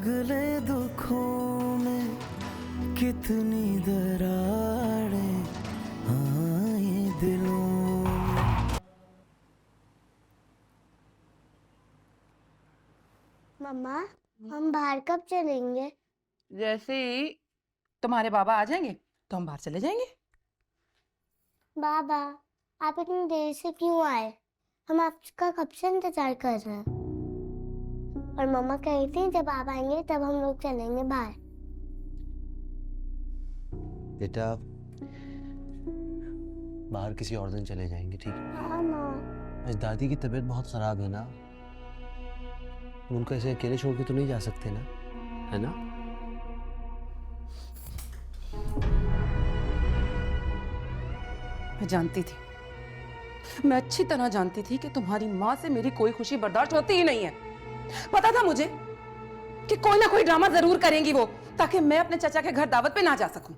अगले दुखों में कितनी दरारें आए दिलों में। मम्मा, हम बाहर कब चलेंगे? जैसे ही तुम्हारे बाबा आ जाएंगे तो हम बाहर चले जाएंगे। बाबा, आप इतनी देर से क्यों आए? हम आपका कब से इंतजार कर रहे हैं। और मम्मा कह रही थी जब आप आएंगे तब हम लोग चलेंगे बाहर। बेटा बाहर किसी और दिन चले जाएंगे, ठीक है? हाँ माँ। आज दादी की तबीयत बहुत खराब है ना, हम उनको ऐसे अकेले छोड़ के तो नहीं जा सकते ना, है ना? मैं जानती थी, मैं अच्छी तरह जानती थी कि तुम्हारी माँ से मेरी कोई खुशी बर्दाश्त होती ही नहीं है। पता था मुझे कि कोई ना कोई ड्रामा जरूर करेंगी वो, ताकि मैं अपने चाचा के घर दावत पे ना जा सकूं।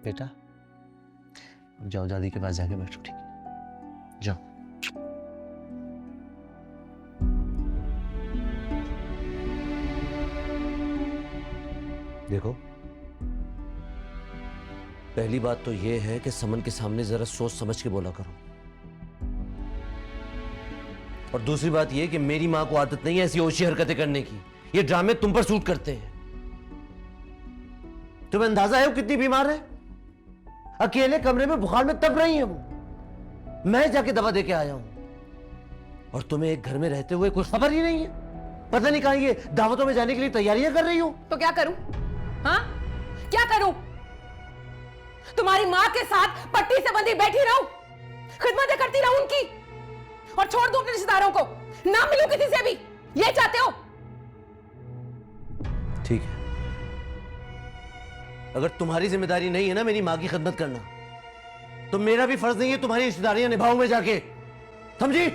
बेटा जाओ, दादी के पास जाके बैठो, ठीक है? जाओ। देखो, पहली बात तो यह है कि समन के सामने जरा सोच समझ के बोला करो, और दूसरी बात यह कि मेरी मां को आदत नहीं है ऐसी ओछी हरकतें करने की। ये ड्रामे तुम पर सूट करते हैं। तुम्हें अंदाजा है वो कितनी बीमार है? अकेले कमरे में बुखार में तप रही है वो। मैं जाके दवा देके आया हूं, और तुम्हें एक घर में रहते हुए कोई खबर ही नहीं है। पता नहीं कहां ये दावतों में जाने के लिए तैयारियां कर रही हो। तो क्या करूं? हाँ, क्या करूं? तुम्हारी माँ के साथ पट्टी से बंधी बैठी रहूं, खिदमतें करती रहूं उनकी, और छोड़ दूं अपने रिश्तेदारों को, ना मिलूं किसी से भी? ये चाहते हो? ठीक है, अगर तुम्हारी जिम्मेदारी नहीं है ना मेरी मां की खिदमत करना, तो मेरा भी फर्ज नहीं है तुम्हारी रिश्तेदारियां निभाऊं मैं जाके, समझी?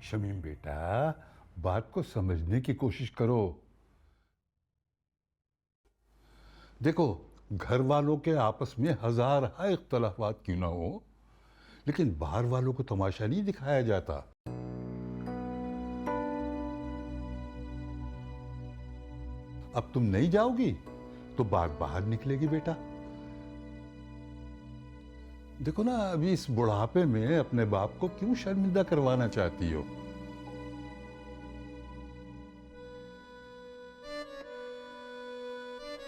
शमीम बेटा, बात को समझने की कोशिश करो। देखो, घर वालों के आपस में हजार इख्तलाफात क्यों ना हो, लेकिन बाहर वालों को तमाशा नहीं दिखाया जाता। अब तुम नहीं जाओगी तो बात बाहर निकलेगी बेटा। देखो ना, अभी इस बुढ़ापे में अपने बाप को क्यों शर्मिंदा करवाना चाहती हो?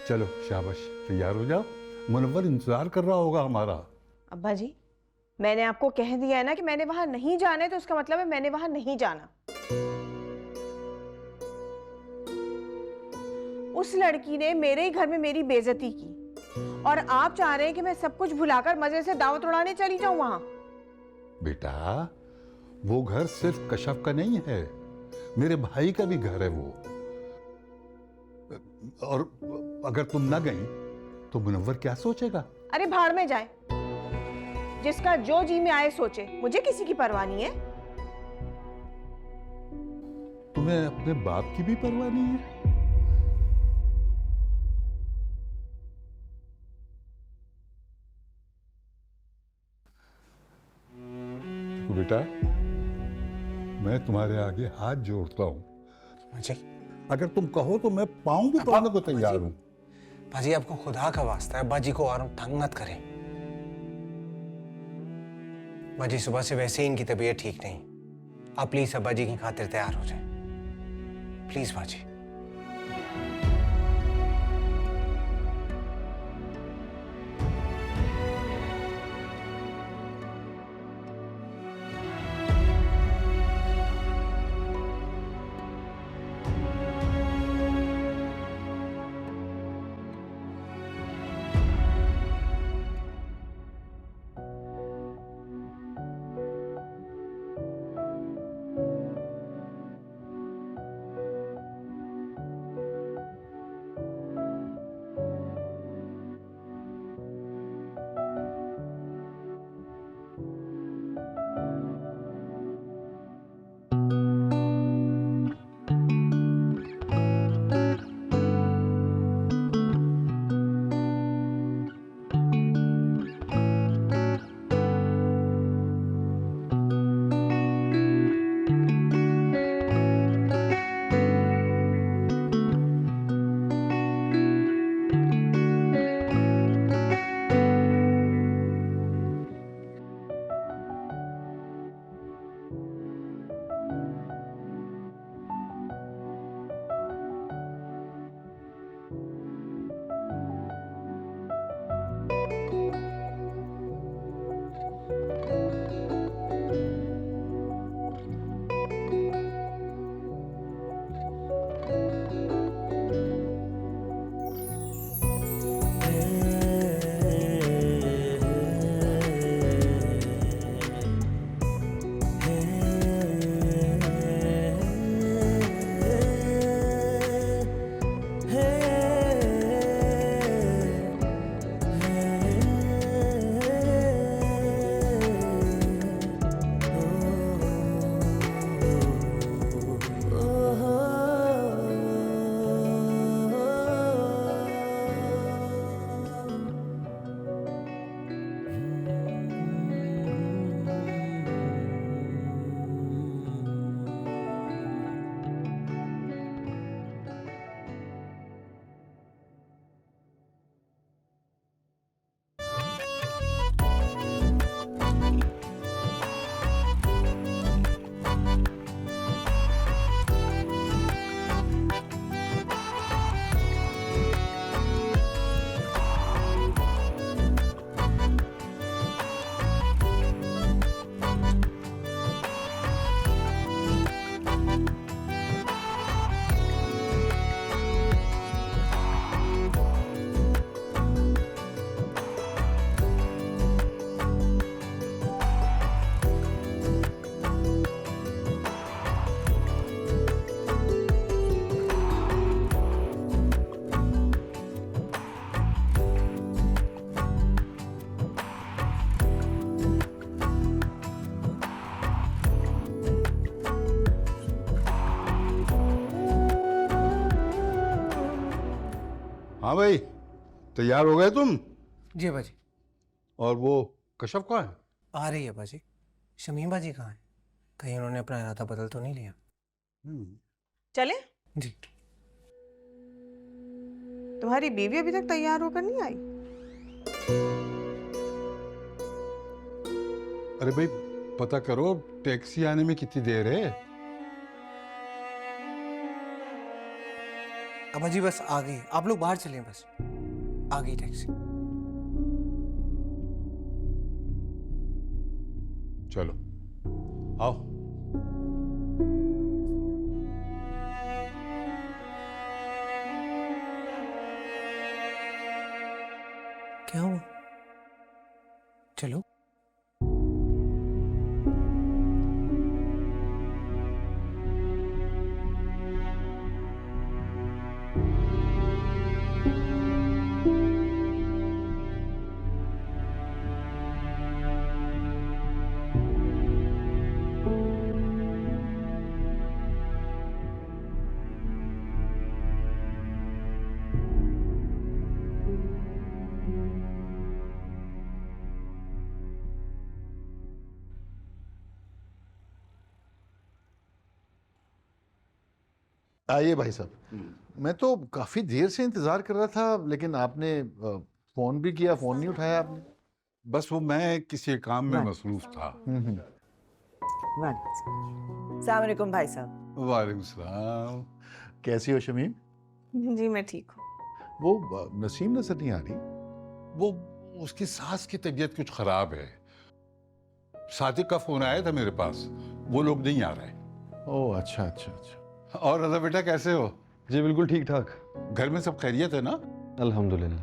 चलो शाबाश, तैयार हो जाओ, मुनव्वर इंतजार कर रहा होगा हमारा। अब्बा जी, मैंने आपको कह दिया है ना कि मैंने वहां नहीं जाना है, तो उसका मतलब है मैंने वहां नहीं जाना। उस लड़की ने मेरे ही घर में मेरी बेइज्जती की, और आप चाह रहे हैं कि मैं सब कुछ भुलाकर मजे से दावत उड़ाने चली जाऊं वहां? बेटा, वो घर सिर्फ कशफ का नहीं है, मेरे भाई का भी घर है वो। और अगर तुम ना गई तो मुनव्वर क्या सोचेगा? अरे भाड़ में जाए, जिसका जो जी में आए सोचे, मुझे किसी की परवाह नहीं है। तुम्हें अपने बाप की भी परवाह नहीं है? तो बेटा, मैं तुम्हारे आगे हाथ जोड़ता हूं। जी, अगर तुम कहो तो मैं पाँव भी तोड़ने को तैयार हूं। बाजी आपको खुदा का वास्ता है, बाजी को और तंग मत करें। बाजी सुबह से वैसे ही इनकी तबीयत ठीक नहीं, आप प्लीज अब्बा जी की खातिर तैयार हो जाएं, प्लीज बाजी। हाँ भाई, तैयार हो गए तुम? जी अब्बा जी। और वो कशफ कहाँ है? आ रही है अब्बा जी। शमीम बाजी कहाँ है? कहीं उन्होंने अपना इरादा बदल तो नहीं लिया? चले? जी। तुम्हारी बीवी अभी तक तैयार होकर नहीं आई? अरे भाई, पता करो टैक्सी आने में कितनी देर है। अब्बा जी बस आ गई, आप लोग बाहर चलें, बस आ गई टैक्सी। चलो आओ। क्या हुआ? चलो। आइए भाई साहब। मैं तो काफी देर से इंतजार कर रहा था, लेकिन आपने फोन भी किया, फोन नहीं उठाया आपने। बस वो मैं किसी काम में मसरूफ था। अस्सलामुअलैकुम भाई साहब। वालेकुम सलाम। कैसी हो शमीम? जी मैं ठीक हूँ। वो नसीम नजर नहीं आ रही। वो उसकी सास की तबीयत कुछ खराब है। सादिक का फोन आया था मेरे पास, वो लोग नहीं आ रहे। ओह अच्छा अच्छा अच्छा। और रजा बेटा कैसे हो? जी बिल्कुल ठीक ठाक, घर में सब खैरियत है ना? अल्हम्दुलिल्लाह।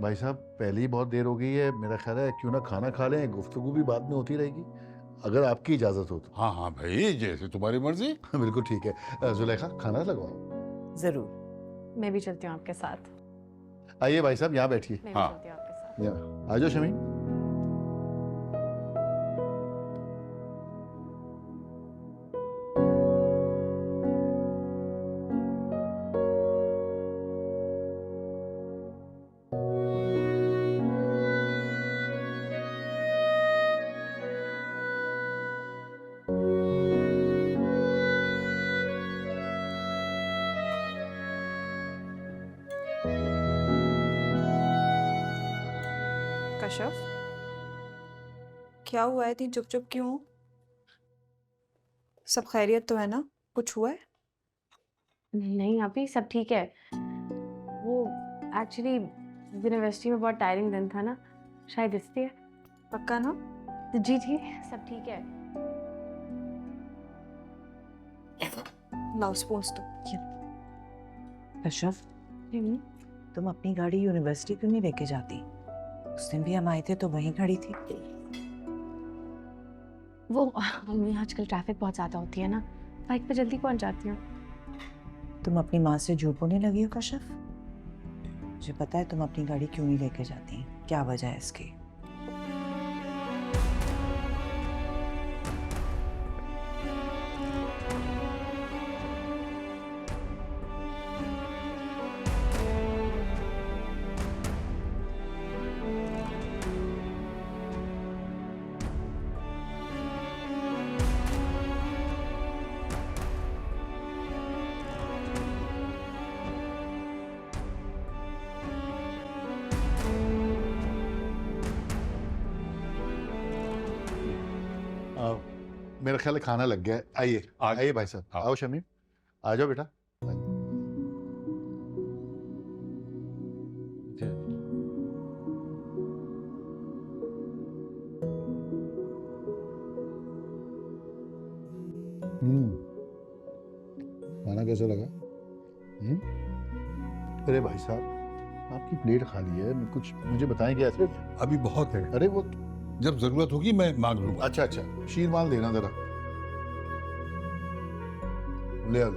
भाई साहब पहले ही बहुत देर हो गई है, मेरा ख्याल है क्यों ना खाना खा लें, गुफ्तगू भी बाद में होती रहेगी, अगर आपकी इजाजत हो तो। हाँ हाँ भाई, जैसे तुम्हारी मर्जी। बिल्कुल ठीक है। जुलेखा खाना लगवाओ। जरूर। मैं भी चलती हूँ आपके साथ। आइए भाई साहब यहाँ बैठिए। मैं हाँ। भी चलती हूँ आपके साथ। यहाँ आ जाओ शमीम। कशफ, क्या हुआ है? इतनी चुप चुप क्यों? सब खैरियत तो है ना? कुछ हुआ है? नहीं अभी सब ठीक है। वो एक्चुअली यूनिवर्सिटी में बहुत टायरिंग दिन था ना, शायद इसलिए। पक्का ना? जी जी सब ठीक है। लाओ स्पून्स तो। कशफ, तुम अपनी गाड़ी यूनिवर्सिटी क्यों नहीं लेके जाती? उस दिन भी हम आए थे तो वहीं खड़ी थी। वो मम्मी आजकल ट्रैफिक बहुत ज़्यादा होती है ना, बाइक पे जल्दी पहुंच जाती हूँ। तुम अपनी माँ से झूठ बोलने लगी हो कशफ? मुझे पता है तुम अपनी गाड़ी क्यों नहीं लेके जाती, क्या वजह है इसकी। मेरा ख्याल है खाना लग गया है। आइए आइए भाई साहब। आओ शमीम, आ जाओ बेटा। खाना कैसा लगा? अरे भाई साहब आपकी प्लेट खाली है, कुछ मुझे बताएं क्या ऐसे? अभी बहुत है। अरे वो जब जरूरत होगी मैं मांग लूंगा। अच्छा अच्छा, शीर माल देना जरा। ले आओ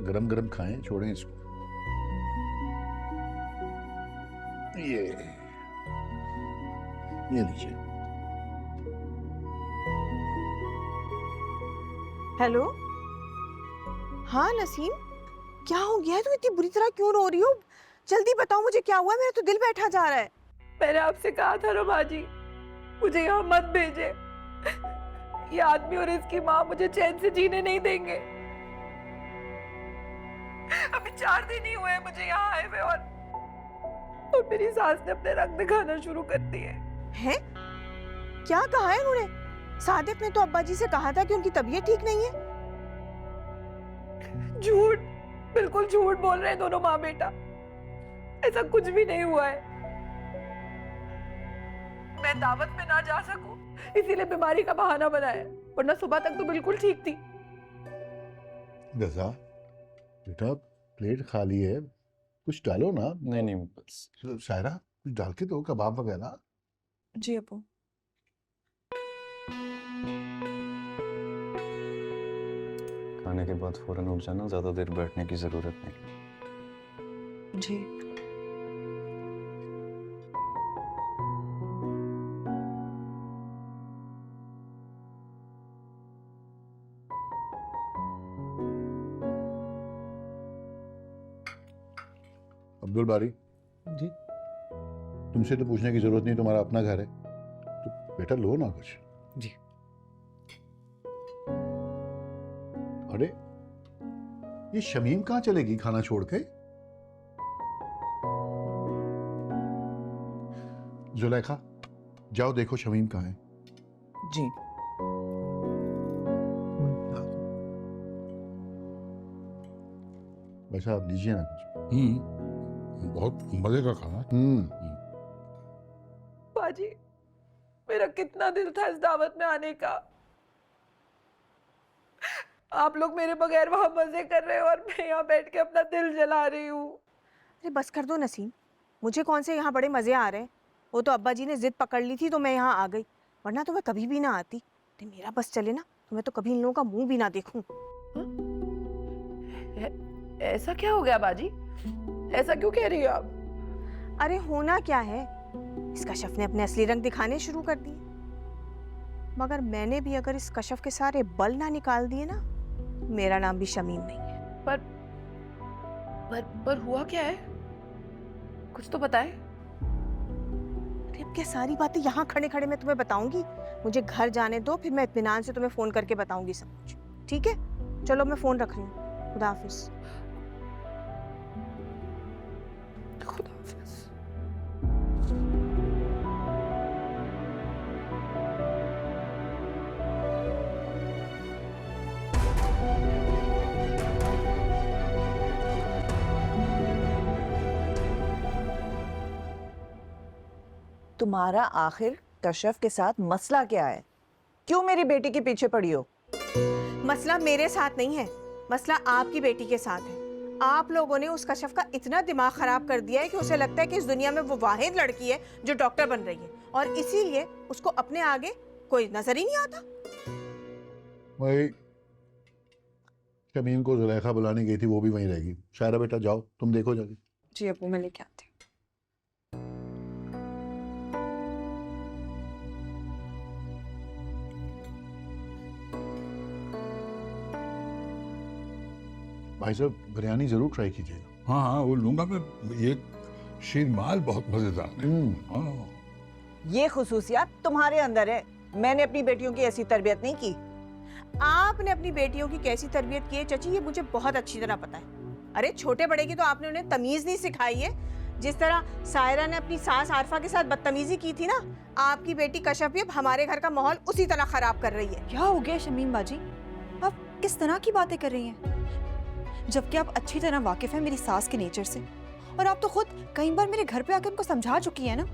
गरम गरम खाएं, छोड़ें इसको। ये लीजिए। हेलो, हाँ नसीम, क्या हो गया है? तुम इतनी बुरी तरह क्यों रो रही हो? जल्दी बताओ मुझे क्या हुआ है, मेरा तो दिल बैठा जा रहा है। मैंने आपसे कहा था रमा जी, मुझे यहाँ मत भेजे। ये आदमी और इसकी माँ मुझे चैन से जीने नहीं देंगे। अभी 4 दिन ही हुए मुझे यहाँ आए हुए और मेरी सास ने अपने रंग दिखाना शुरू कर दिए। हैं? क्या कहा है उन्होंने? सादिक ने तो अब्बा जी से कहा था कि उनकी तबीयत ठीक नहीं है। झूठ, बिल्कुल झूठ बोल रहे हैं दोनों माँ बेटा। ऐसा कुछ भी नहीं हुआ है। मैं दावत में ना जा सकूं इसीलिए बीमारी का बहाना बनाया, वरना सुबह तक तो बिल्कुल ठीक थी। रजा बेटा, प्लेट खाली है, कुछ डालो ना। नहीं नहीं बस। शायरा कुछ डाल के दो, कबाब वगैरह। जी अब्बू। खाने के बाद फौरन उठ जाना, ज्यादा देर बैठने की जरूरत नहीं। जी। अब्दुल बारी जी। तुमसे तो पूछने की जरूरत नहीं, तुम्हारा अपना घर है, तो बेटा लो ना कुछ। जी। अरे ये शमीम कहाँ चलेगी खाना छोड़ के? जुलेखा जाओ देखो शमीम कहाँ है। जी। वैसा आप लीजिए ना कुछ। बहुत मजे का खाना। बाजी, मेरा कितना दिल था इस दावत में आने का। आप लोग मेरे बगैर वहां मजे कर रहे हो और मैं यहाँ बैठ के अपना दिल जला रही हूँ। अरे बस कर दो नसीम, मुझे कौन से यहाँ बड़े मजे आ रहे हैं। वो तो अब्बा जी ने जिद पकड़ ली थी तो मैं यहाँ आ गई, वरना तो मैं कभी भी ना आती। तो मेरा बस चले ना तो मैं तो कभी इन लोगों का मुंह भी ना देखूं। ऐसा क्या हो गया बाजी? ऐसा क्यों कह रही हो आप? अरे होना क्या है, इस कशफ ने अपने असली रंग दिखाने शुरू कर दिए। मगर मैंने भी अगर इस कशफ के सारे बल ना निकाल दिए ना, मेरा नाम भी शमीम नहीं है। पर हुआ क्या है? कुछ तो बताएं। अरे अब क्या सारी बातें यहाँ खड़े खड़े मैं तुम्हें बताऊंगी? मुझे घर जाने दो, फिर मैं इत्मीनान से तुम्हें फोन करके बताऊंगी सब कुछ। ठीक है, चलो मैं फोन रख रही हूँ। खुदा हाफिज। खुदा हाफिज। तुम्हारा आखिर कशफ के साथ मसला क्या है? क्यों मेरी बेटी के पीछे पड़ी हो? मसला मेरे साथ नहीं है, मसला आपकी बेटी के साथ है। आप लोगों ने उस कशफ का इतना दिमाग खराब कर दिया है कि उसे लगता है कि इस दुनिया में वो वाहिद लड़की है जो डॉक्टर बन रही है, और इसीलिए उसको अपने आगे कोई नजर ही नहीं आता। वही शमीम को जुलेखा बुलाने गई थी, वो भी वहीं रहेगी। शायरा बेटा जाओ, तुम देखो जाके। जी अब्बू, मैं लेके आती हूँ। भाई साहब बिरयानी जरूर ट्राई कीजिएगा। हाँ हाँ वो लूंगा मैं। ये शीरमाल बहुत मजेदार है। हाँ। ये खुसूसियात तुम्हारे अंदर है, मैंने अपनी बेटियों की ऐसी तरबियत नहीं की। आपने अपनी बेटियों की कैसी तरबियत की है चाची, ये मुझे बहुत अच्छी तरह पता है। अरे छोटे बड़े की तो आपने उन्हें तमीज नहीं सिखाई है। जिस तरह सायरा ने अपनी सास आरफा के साथ बदतमीजी की थी ना, आपकी बेटी कशफ भी अब हमारे घर का माहौल उसी तरह खराब कर रही है। क्या हो गया शमीम बाजी? आप किस तरह की बातें कर रही हैं? जबकि आप अच्छी तरह वाकिफ हैं मेरी सास के नेचर से, और आप तो खुद कई बार मेरे घर पे आकर उनको समझा चुकी हैं ना,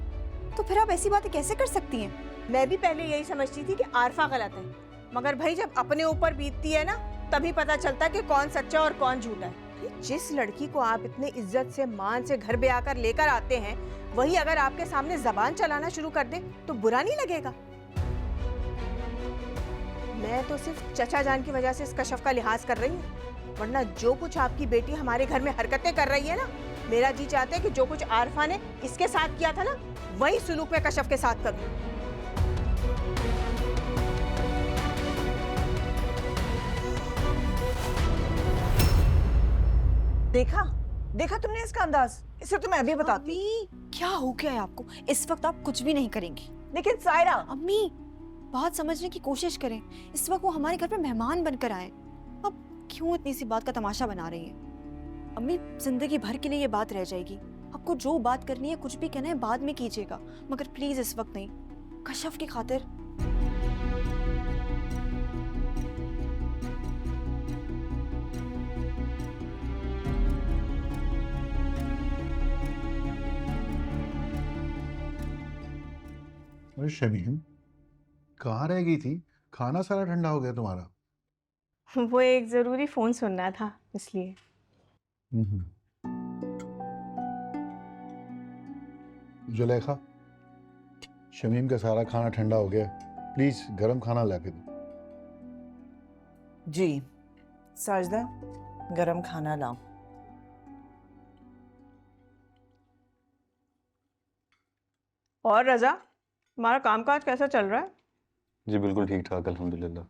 तो फिर आप ऐसी बातें कैसे कर सकती हैं? मैं भी पहले यही समझती थी कि आरफा गलत है, मगर भाई जब अपने ऊपर बीतती है ना, तभी पता चलता है कि कौन सच्चा और कौन झूठा है। जिस लड़की को आप इतने इज्जत से मान से घर पे आकर लेकर आते हैं, वही अगर आपके सामने जबान चलाना शुरू कर दे तो बुरा नहीं लगेगा? मैं तो सिर्फ चचा जान की वजह से इस कशफ का लिहाज कर रही हूँ, वरना जो कुछ आपकी बेटी हमारे घर में हरकतें कर रही है ना, मेरा जी चाहता है कि जो कुछ आरफा ने इसके साथ किया था ना, वही सुलूक में कशफ के साथ करूँ। देखा देखा तुमने इसका अंदाज? इसे तो मैं भी बताती। अम्मी क्या हो गया है आपको? इस वक्त आप कुछ भी नहीं करेंगी। लेकिन सायरा, अम्मी बात समझने की कोशिश करें। इस वक्त वो हमारे घर पे मेहमान बनकर आए, अब क्यों इतनी सी बात का तमाशा बना रही हैं? अम्मी जिंदगी भर के लिए ये बात रह जाएगी। आपको जो बात करनी है, कुछ भी कहना है बाद में कीजिएगा, मगर प्लीज इस वक्त नहीं, कशफ की खातिर। अरे शमीम, कहाँ रह गई थी? खाना सारा ठंडा हो गया तुम्हारा। वो एक जरूरी फोन सुनना था इसलिए। जुलेखा, शमीम का सारा खाना ठंडा हो गया, प्लीज गरम खाना ला के दो। जी साजदा, गरम खाना लाओ। और रजा, तुम्हारा कामकाज कैसा चल रहा है? जी बिल्कुल ठीक ठाक अल्हम्दुलिल्लाह।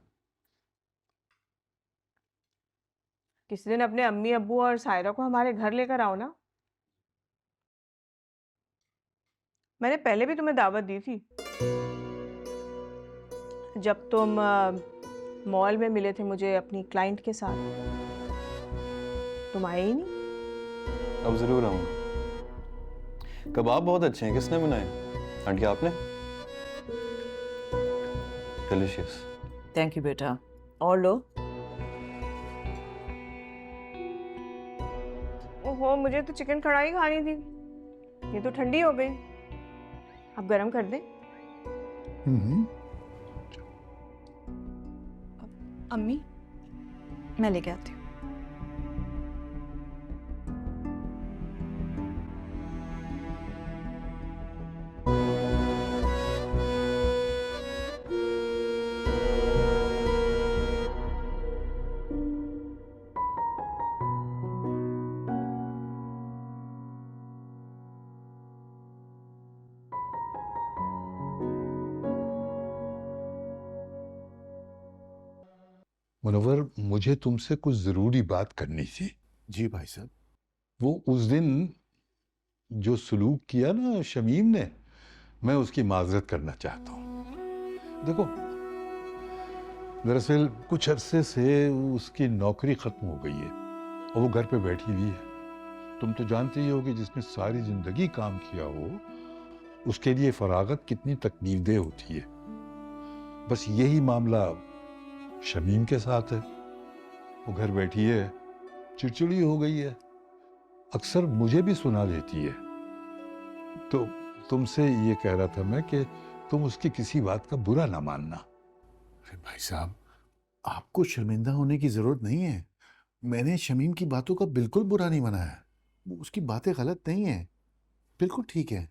किसी दिन अपने अम्मी अब्बू और सायरा को हमारे घर लेकर आओ ना। मैंने पहले भी तुम्हें दावत दी थी जब तुम मॉल में मिले थे मुझे अपनी क्लाइंट के साथ, तुम आए ही नहीं। अब जरूर आऊंगा। कबाब बहुत अच्छे हैं, किसने बनाए? आंटी आपने? डिलीशियस। थैंक यू बेटा। और लो। ओहो, मुझे तो चिकन कढ़ाई खानी थी, ये तो ठंडी हो गई। आप गरम कर दें? अम्मी मैं लेके आती हूँ। मुनव्वर, मुझे तुमसे कुछ जरूरी बात करनी थी। जी भाई साहब। वो उस दिन जो सलूक किया ना शमीम ने, मैं उसकी माजरत करना चाहता हूँ। देखो, दरअसल कुछ अरसे से उसकी नौकरी खत्म हो गई है और वो घर पे बैठी हुई है। तुम तो जानते ही हो कि जिसने सारी जिंदगी काम किया हो उसके लिए फरागत कितनी तकलीफदेह होती है। बस यही मामला शमीम के साथ है। वो घर बैठी है, चिड़चिड़ी हो गई है, अक्सर मुझे भी सुना देती है। तो तुमसे ये कह रहा था मैं कि तुम उसकी किसी बात का बुरा ना मानना। अरे भाई साहब, आपको शर्मिंदा होने की जरूरत नहीं है। मैंने शमीम की बातों का बिल्कुल बुरा नहीं मनाया। उसकी बातें गलत नहीं है, बिल्कुल ठीक है।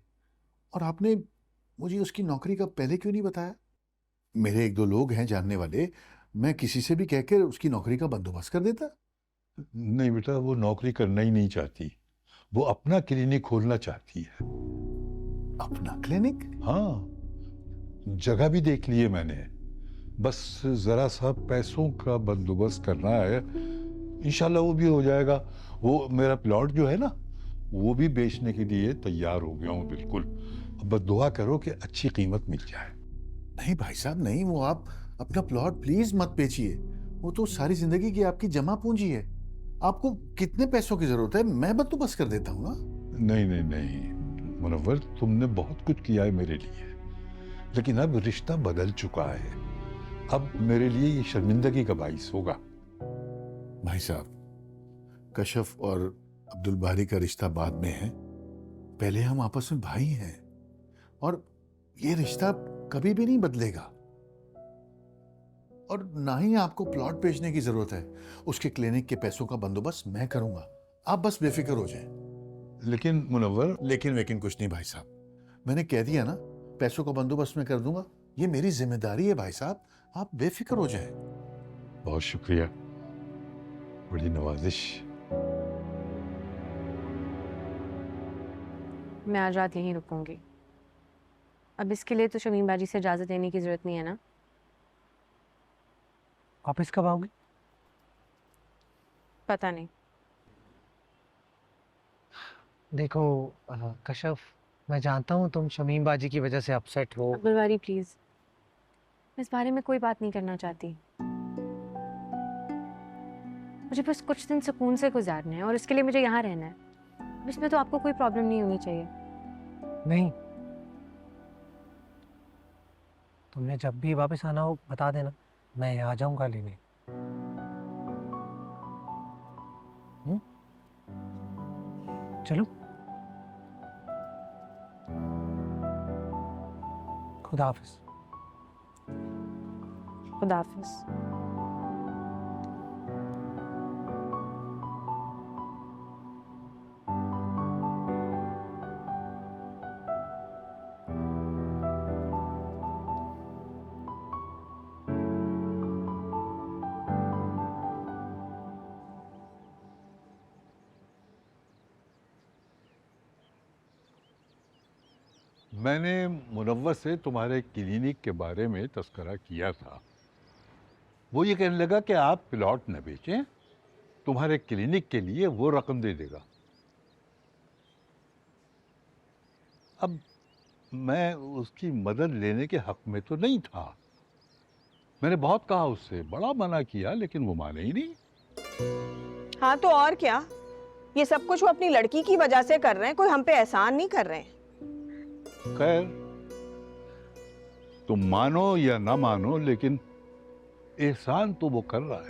और आपने मुझे उसकी नौकरी का पहले क्यों नहीं बताया? मेरे एक दो लोग हैं जानने वाले, मैं किसी से भी कहकर उसकी नौकरी का बंदोबस्त कर देता। नहीं बेटा, वो नौकरी करना ही नहीं चाहती, वो अपना क्लिनिक खोलना चाहती है। अपना क्लिनिक? हाँ, जगह भी देख ली है मैंने, बस जरा सा पैसों का बंदोबस्त करना है। इंशाल्लाह वो भी हो जाएगा। वो मेरा प्लॉट जो है ना, वो भी बेचने के लिए तैयार हो गया हूँ बिल्कुल। अब बस दुआ करो कि अच्छी कीमत मिल जाए। नहीं भाई साहब नहीं, वो आप अपना प्लॉट प्लीज मत बेचिए। वो तो सारी जिंदगी की आपकी जमा पूंजी है। आपको कितने पैसों की जरूरत है, मैं बंदोबस्त कर देता हूँ ना। नहीं नहीं नहीं मुनव्वर, तुमने बहुत कुछ किया है मेरे लिए, लेकिन अब रिश्ता बदल चुका है। अब मेरे लिए ये शर्मिंदगी का बाइस होगा। भाई साहब, कशफ और अब्दुल बारी का रिश्ता बाद में है, पहले हम आपस में भाई हैं और ये रिश्ता कभी भी नहीं बदलेगा। और ना ही आपको प्लॉट बेचने की जरूरत है। उसके क्लिनिक के पैसों का बंदोबस्त मैं करूंगा, आप बस बेफिक्र हो जाएं। लेकिन मुनव्वर, लेकिन कुछ नहीं भाई साहब, मैंने कह दिया ना, पैसों का बंदोबस्त मैं कर दूंगा। ये मेरी जिम्मेदारी है भाई साहब, आप बेफिक्र हो जाएं। बहुत शुक्रिया, बड़ी नवाजिश। मैं आज रात यहीं रुकूंगी। अब इसके लिए तो शमीम बाजी से इजाज़त लेने की ज़रूरत नहीं है ना? वापस कब आओगे? पता नहीं। देखो कशफ, मैं जानता हूँ तुम शमीम बाजी की वजह से अपसेट हो। अब्दुलबारी प्लीज, मैं इस बारे में कोई बात नहीं करना चाहती। मुझे बस कुछ दिन सुकून से गुजारने हैं और इसके लिए मुझे यहाँ रहना है। अब इसमें तो आपको कोई प्रॉब्लम नहीं होनी चाहिए। नहीं, तुमने जब भी वापस आना हो बता देना, मैं आ जाऊंगा लेने। चलो, खुदा हाफिज। खुदा हाफिज। मैंने मुनव्वर से तुम्हारे क्लिनिक के बारे में तस्करा किया था। वो ये कहने लगा कि आप प्लॉट न बेचें, तुम्हारे क्लिनिक के लिए वो रकम दे देगा। अब मैं उसकी मदद लेने के हक में तो नहीं था। मैंने बहुत कहा उससे, बड़ा मना किया, लेकिन वो माने ही नहीं। हाँ तो और क्या, ये सब कुछ वो अपनी लड़की की वजह से कर रहे हैं, कोई हम पे एहसान नहीं कर रहे हैं। खैर, तुम मानो या ना मानो, लेकिन एहसान तो वो कर रहा है।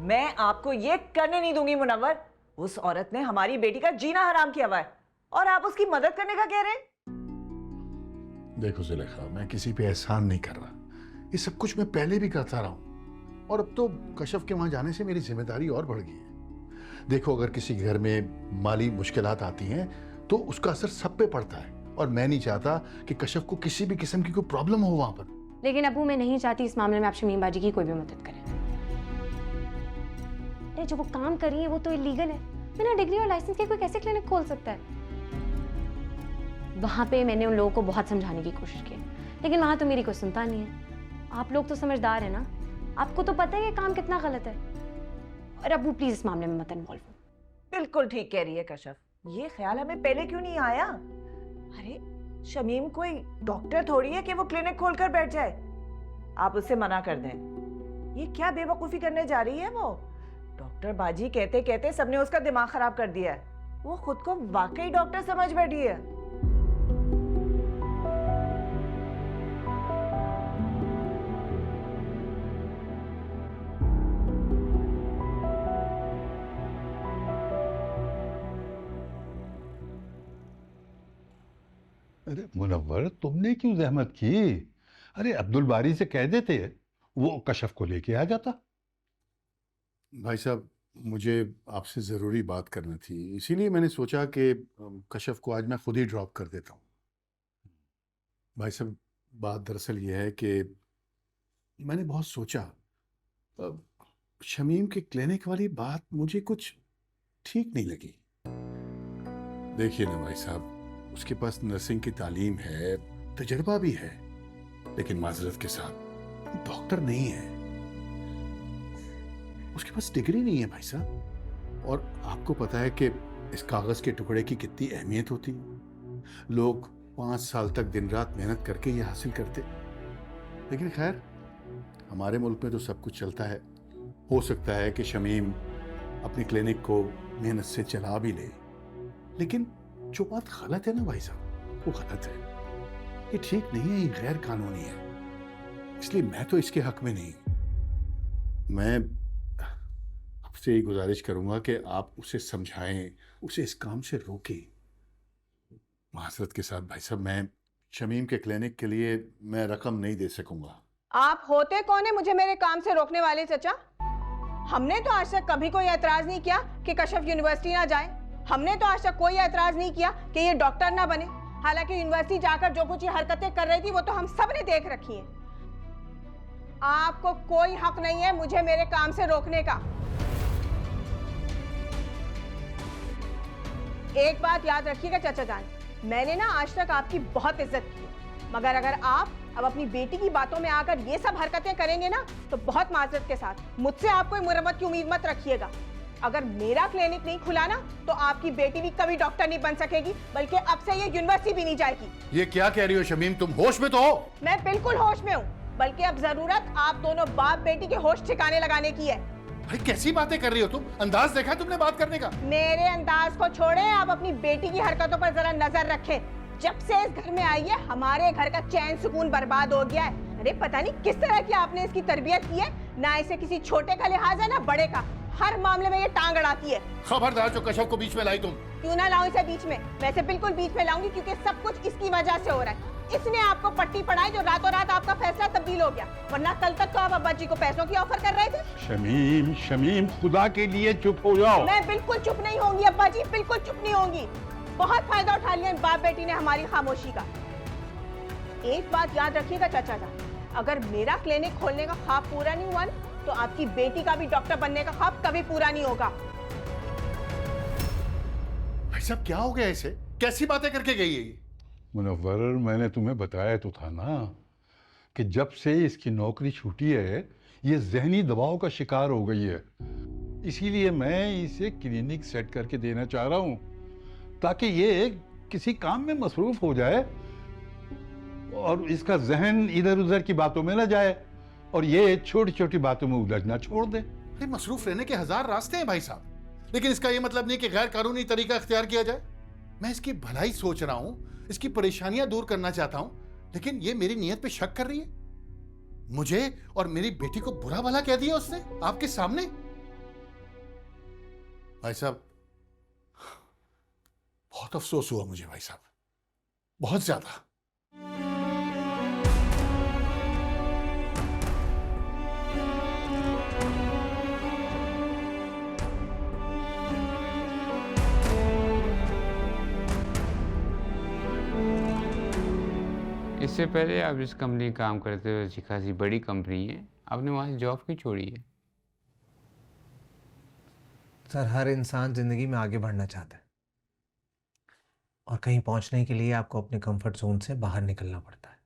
मैं आपको ये करने नहीं दूंगी मुनव्वर। उस औरत ने हमारी बेटी का जीना हराम किया हुआ है और आप उसकी मदद करने का कह रहे हैं। देखो जुलेखा, मैं किसी पे एहसान नहीं कर रहा। ये सब कुछ मैं पहले भी करता रहा हूं और अब तो कशफ के वहां जाने से मेरी जिम्मेदारी और बढ़ गई है। देखो, अगर किसी घर में माली मुश्किलात आती हैं तो उसका असर सब पे पड़ता है और मैं नहीं चाहता कि कशफ को किसी भी किस्म की कोई प्रॉब्लम हो वहां पर। लेकिन अबू, मैं नहीं चाहती इस मामले में आप शमीम बाजी की कोई भी मदद करें। जो वो काम कर रही है वो तो इलीगल है। बिना डिग्री और लाइसेंस के कोई कैसे क्लिनिक खोल सकता है? वहां पे मैंने उन लोगों को बहुत समझाने की कोशिश की, लेकिन वहां तो मेरी कोई सुनता नहीं है। आप लोग तो समझदार है ना, आपको तो पता है ये काम कितना गलत है। और अबू प्लीज इस मामले में मत इन्वॉल्व हो। बिल्कुल ठीक कह रही है कशफ, ये ख्याल हमें पहले क्यों नहीं आया? अरे शमीम कोई डॉक्टर थोड़ी है कि वो क्लिनिक खोलकर बैठ जाए। आप उससे मना कर दें। ये क्या बेवकूफी करने जा रही है वो? डॉक्टर बाजी कहते कहते सबने उसका दिमाग खराब कर दिया है। वो खुद को वाकई डॉक्टर समझ बैठी है। अरे मुनव्वर, तुमने क्यों जहमत की? अरे अब्दुल बारी से कह देते, वो कशफ को लेके आ जाता। भाई साहब, मुझे आपसे ज़रूरी बात करनी थी, इसीलिए मैंने सोचा कि कशफ को आज मैं खुद ही ड्रॉप कर देता हूँ। भाई साहब, बात दरअसल ये है कि मैंने बहुत सोचा, शमीम के क्लिनिक वाली बात मुझे कुछ ठीक नहीं लगी। देखिए ना भाई साहब, उसके पास नर्सिंग की तालीम है, तजुर्बा भी है, लेकिन माजरत के साथ डॉक्टर नहीं है। उसके पास डिग्री नहीं है भाई साहब। और आपको पता है कि इस कागज के टुकड़े की कितनी अहमियत होती है। लोग 5 साल तक दिन रात मेहनत करके ये हासिल करते। लेकिन खैर, हमारे मुल्क में तो सब कुछ चलता है। हो सकता है कि शमीम अपनी क्लिनिक को मेहनत से चला भी ले, लेकिन जो बात गलत है ना भाई साहब, वो गलत है। ये ठीक नहीं है, ये गैर कानूनी है। इसलिए मैं तो इसके हक में नहीं। मैं आपसे यही गुजारिश करूंगा कि आप उसे समझाएं, उसे इस काम से रोकें। माजरत के साथ भाई साहब, मैं शमीम के क्लिनिक के लिए मैं रकम नहीं दे सकूंगा। आप होते कौन है मुझे मेरे काम से रोकने वाले चचा? हमने तो आज तक कभी कोई एतराज नहीं किया कि कशफ यूनिवर्सिटी ना जाए। हमने तो आज तक कोई एतराज नहीं किया कि ये डॉक्टर ना बने। हालांकि यूनिवर्सिटी जाकर जो कुछ ये हरकतें कर रही थी वो तो हम सब ने देख रखी हैं। आपको कोई हक नहीं है मुझे मेरे काम से रोकने का। एक बात याद रखिएगा चाचा जान, मैंने ना आज तक आपकी बहुत इज्जत की, मगर अगर आप अब अपनी बेटी की बातों में आकर ये सब हरकतें करेंगे ना तो बहुत माजरत के साथ मुझसे आप कोई मुरम्मत की उम्मीद मत रखिएगा। अगर मेरा क्लिनिक नहीं खुला ना तो आपकी बेटी भी कभी डॉक्टर नहीं बन सकेगी, बल्कि अब से ये यूनिवर्सिटी भी नहीं जाएगी। ये क्या कह रही हो शमीम, तुम होश में तो हो? मैं बिल्कुल होश में हूँ, बल्कि अब जरूरत आप दोनों बाप बेटी के होश ठिकाने लगाने की है। भाई कैसी बातें कर रही हो तुम? अंदाज देखा तुमने बात करने का? मेरे अंदाज को छोड़े, आप अपनी बेटी की हरकतों पर जरा नजर रखें। जब से इस घर में आई है हमारे घर का चैन सुकून बर्बाद हो गया है। अरे पता नहीं किस तरह की आपने इसकी तरबियत की है, ना इसे किसी छोटे का लिहाज है ना बड़े का, हर मामले में ये टांग अड़ाती है। खबरदार जो कशफ को बीच में लाई तुम। क्यों ना लाऊं इसे बीच में, मैं इसे बिल्कुल बीच में लाऊंगी, क्योंकि सब कुछ इसकी वजह से हो रहा है। इसने आपको पट्टी पढ़ाई जो रातों रात आपका फैसला तब्दील हो गया, वरना कल तक तो आप अब्बा जी को पैसों की ऑफर कर रहे थे। शमीम शमीम खुदा के लिए चुप हो जाओ। मैं बिल्कुल चुप नहीं होंगी अब्बा जी, बिल्कुल चुप नहीं होंगी। बहुत फायदा उठा लिया बाप बेटी ने हमारी खामोशी का। एक बात याद रखिएगा चाचा जान, अगर मेरा क्लिनिक खोलने का ख्वाब पूरा नहीं हुआ तो आपकी बेटी का भी डॉक्टर बनने का ख्वाब कभी पूरा नहीं होगा। भाई साहब क्या हो गया इसे? कैसी बातें करके गई है ये? मुनव्वर, मैंने तुम्हें बताया तो था ना कि जब से इसकी नौकरी छूटी है ये जहनी दबाव का शिकार हो गई है। इसीलिए मैं इसे क्लिनिक सेट करके देना चाह रहा हूँ ताकि ये किसी काम में मसरूफ हो जाए और इसका जहन इधर उधर की बातों में न जाए और ये छोटी छोटी बातों में उलझना छोड़ दे। अरे मसरूफ रहने के हजार रास्ते हैं भाई साहब, लेकिन इसका ये मतलब नहीं कि गैर कानूनी तरीका इख्तियार किया जाए। मैं इसकी भलाई सोच रहा हूँ, इसकी परेशानियां दूर करना चाहता हूँ, लेकिन ये मेरी नीयत पे शक कर रही है। मुझे और मेरी बेटी को बुरा भला कह दिया उसने आपके सामने। भाई साहब बहुत अफसोस हुआ मुझे भाई साहब, बहुत ज्यादा। इससे पहले आप जिस कंपनी में काम करते हो अच्छी खासी बड़ी कंपनी है, आपने वहाँ से जॉब क्यों छोड़ी है? सर, हर इंसान जिंदगी में आगे बढ़ना चाहता है और कहीं पहुंचने के लिए आपको अपने कंफर्ट जोन से बाहर निकलना पड़ता है।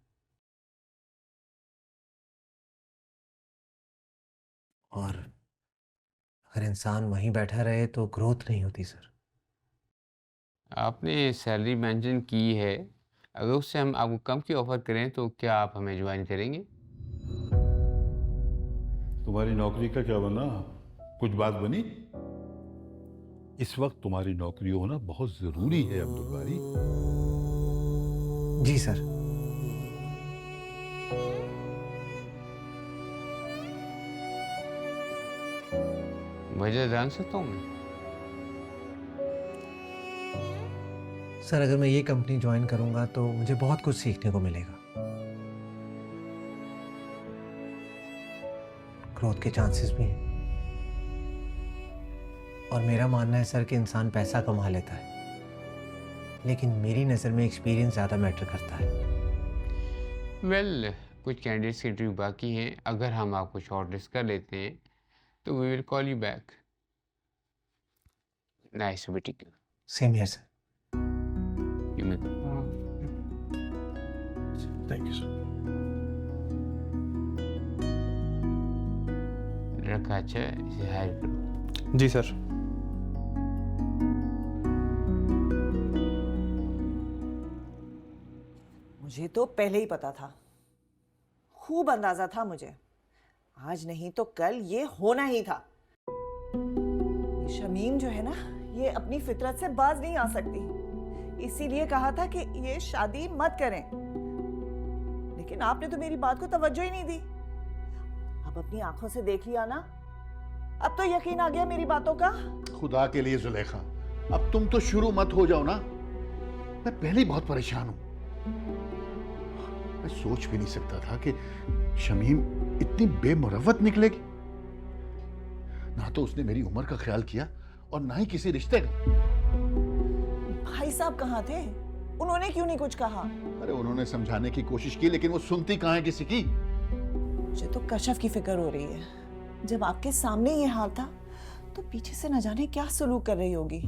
और अगर इंसान वहीं बैठा रहे तो ग्रोथ नहीं होती सर। आपने सैलरी मेंशन की है, अगर उससे हम आपको कम की ऑफर करें तो क्या आप हमें ज्वाइन करेंगे? तुम्हारी नौकरी का क्या बना? कुछ बात बनी? इस वक्त तुम्हारी नौकरी होना बहुत जरूरी है अब्दुल बारी। जी सर। वजह जान सकता हूँ मैं? सर, अगर मैं ये कंपनी ज्वाइन करूंगा तो मुझे बहुत कुछ सीखने को मिलेगा। ग्रोथ के चांसेस भी हैं और मेरा मानना है सर कि इंसान पैसा कमा लेता है, लेकिन मेरी नज़र में एक्सपीरियंस ज़्यादा मैटर करता है। वेल, कुछ कैंडिडेट्स की इंटरव्यू बाकी हैं। अगर हम आपको शॉर्टलिस्ट कर लेते हैं तो we will call you back. Nice to meet you. Same here sir. You may thank you sir. रखा अच्छा इसे हायर करो। जी सर। मुझे तो पहले ही पता था, खूब अंदाजा था मुझे, आज नहीं तो कल ये होना ही था। शमीम जो है ना, ये अपनी फितरत से बाज नहीं आ सकती, इसीलिए कहा था कि ये शादी मत करें, लेकिन आपने तो मेरी बात को तवज्जो ही नहीं दी। अब अपनी आंखों से देख लिया ना, अब तो यकीन आ गया मेरी बातों का। खुदा के लिए जुलेखा, अब तुम तो शुरू मत हो जाओ ना। मैं पहले ही बहुत परेशान हूं। मैं सोच भी नहीं सकता था कि शमीम इतनी बेमुरव्वत निकलेगी। ना तो उसने मेरी उम्र का ख्याल किया और ना ही किसी रिश्ते का। भाई साहब कहाँ थे? उन्होंने क्यों नहीं कुछ कहा? अरे उन्होंने समझाने की कोशिश की, लेकिन वो सुनती कहाँ है किसी की। मुझे तो कशफ की फिक्र हो रही है। जब आपके सामने ये हाल था तो पीछे से न जाने क्या सलूक कर रही होगी।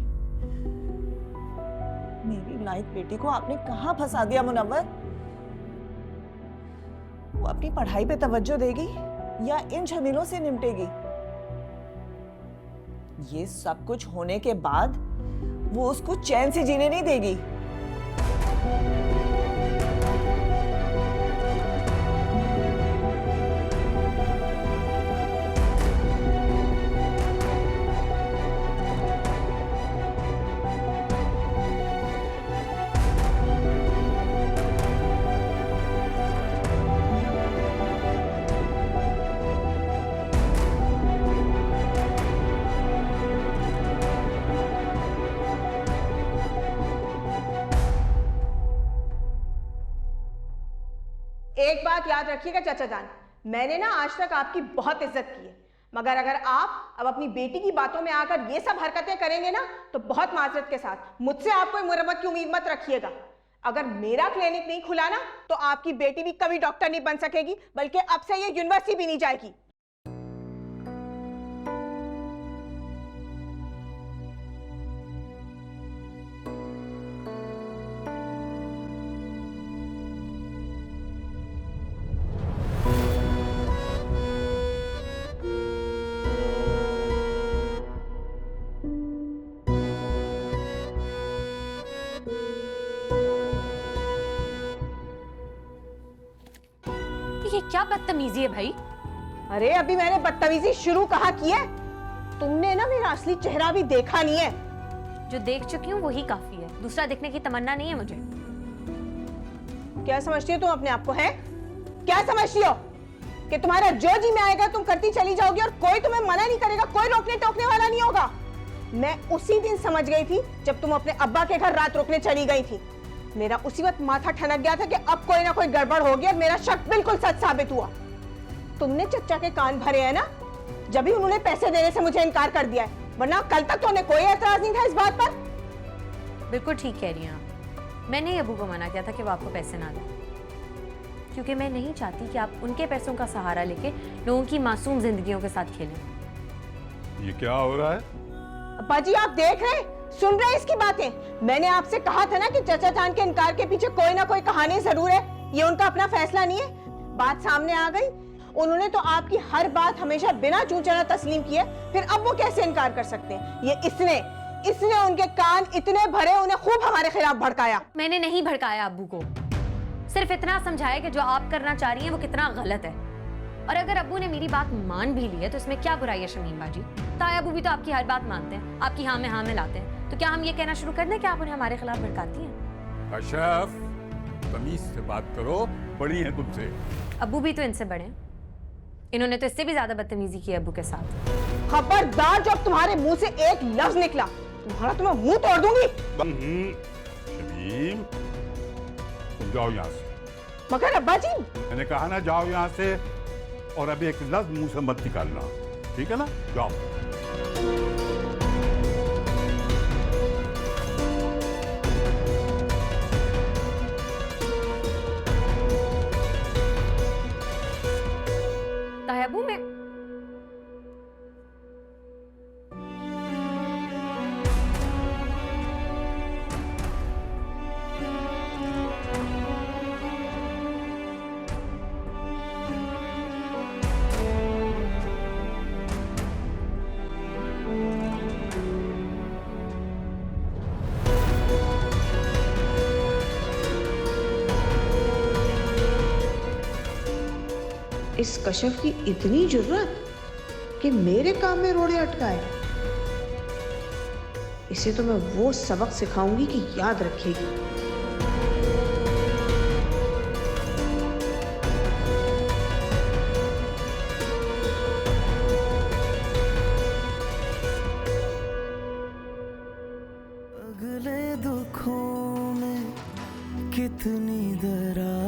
मेरी लाइक बेटी को आपने कहाँ फंसा दिया मुनव्वर? वो अपनी पढ़ाई पे तवज्जो देगी या इन झमेलों से निपटेगी? ये सब कुछ होने के बाद वो उसको चैन से जीने नहीं देगी। एक बात याद रखिएगा चाचा जान, मैंने ना आज तक आपकी बहुत इज्जत की है, मगर अगर आप अब अपनी बेटी की बातों में आकर ये सब हरकतें करेंगे ना तो बहुत माजरत के साथ मुझसे आप कोई मुरम्मत की उम्मीद मत रखिएगा। अगर मेरा क्लिनिक नहीं खुला ना तो आपकी बेटी भी कभी डॉक्टर नहीं बन सकेगी, बल्कि अब से ये यूनिवर्सिटी भी नहीं जाएगी। ये क्या बदतमीजी है भाई? अरे अभी मैंने बदतमीजी शुरू कहाँ की है? तुमने ना मेरा असली चेहरा भी देखा नहीं है। जो देख चुकी हूँ वही काफी है, दूसरा देखने की तमन्ना नहीं है मुझे। क्या समझती हो तुम अपने आप को? है क्या समझती हो कि तुम्हारा जो जी में आएगा तुम करती चली जाओगी और कोई तुम्हें मना नहीं करेगा, कोई रोकने टोकने वाला नहीं होगा? मैं उसी दिन समझ गई थी जब तुम अपने अब्बा के घर रात रुकने चली गई थी। मेरा उसी वक्त माथा ठनक गया था कि अब कोई ना कोई गड़बड़ होगी और मेरा शक बिल्कुल सच साबित हुआ। तुमने चच्चा के कान भरे हैं ना, जब भी उन्होंने पैसे देने से मुझे इनकार कर दिया है, वरना कल तक तो उन्हें कोई एतराज नहीं था इस बात पर। बिल्कुल ठीक कह रही हैं आप। मैंने ही अबू को मना किया था कि वो आपको पैसे ना दें, क्योंकि मैं नहीं चाहती कि आप उनके पैसों का सहारा लेके लोगों की मासूम जिंदगियों के साथ खेलें। ये क्या हो रहा है? अब्बा जी आप देख रहे हैं, सुन रहे हैं इसकी बातें? मैंने आपसे कहा था ना कि चचा जान के इनकार के पीछे कोई ना कोई कहानी जरूर है, ये उनका अपना फैसला नहीं है। बात सामने आ गई, उन्होंने तो आपकी हर बात हमेशा बिना चूचना तस्लीम किए, फिर अब वो कैसे इनकार कर सकते हैं? ये इसने उनके कान इतने भरे, उन्हें खूब हमारे खिलाफ भड़काया। मैंने नहीं भड़काया अब्बू को, सिर्फ इतना समझाया कि जो आप करना चाह रही हैं वो कितना गलत है। और अगर अब्बू ने मेरी बात मान भी ली है तो इसमें क्या बुराई है शमीम बाजी? ताया अब्बू भी तो आपकी हर बात मानते हैं, आपकी हाँ में हाँ मिलाते हैं, तो क्या हम ये कहना शुरू कर दें कि आप उन्हें हमारे खिलाफ भड़काती हैं? कशफ, तमीज से बात करो, बड़ी है तुमसे। अब्बू भी तो इनसे बड़े हैं, इन्होंने तो इससे भी ज्यादा बदतमीजी की अब्बू के साथ। खबरदार, जब तुम्हारे मुंह से एक लफ्ज निकला तुम्हारा तो मैं मुंह तोड़ दूंगी। शमीम, तुम जाओ यहाँ से। मगर अब्बा जी, मैंने कहा ना जाओ यहाँ से, और अभी एक लफ्ज मुंह से मत निकालना, ठीक है ना? जाओ। तायाबू में इस कशफ की इतनी जरूरत कि मेरे काम में रोड़े अटकाए। इसे तो मैं वो सबक सिखाऊंगी कि याद रखेगी। अगले दुखों में कितनी दरार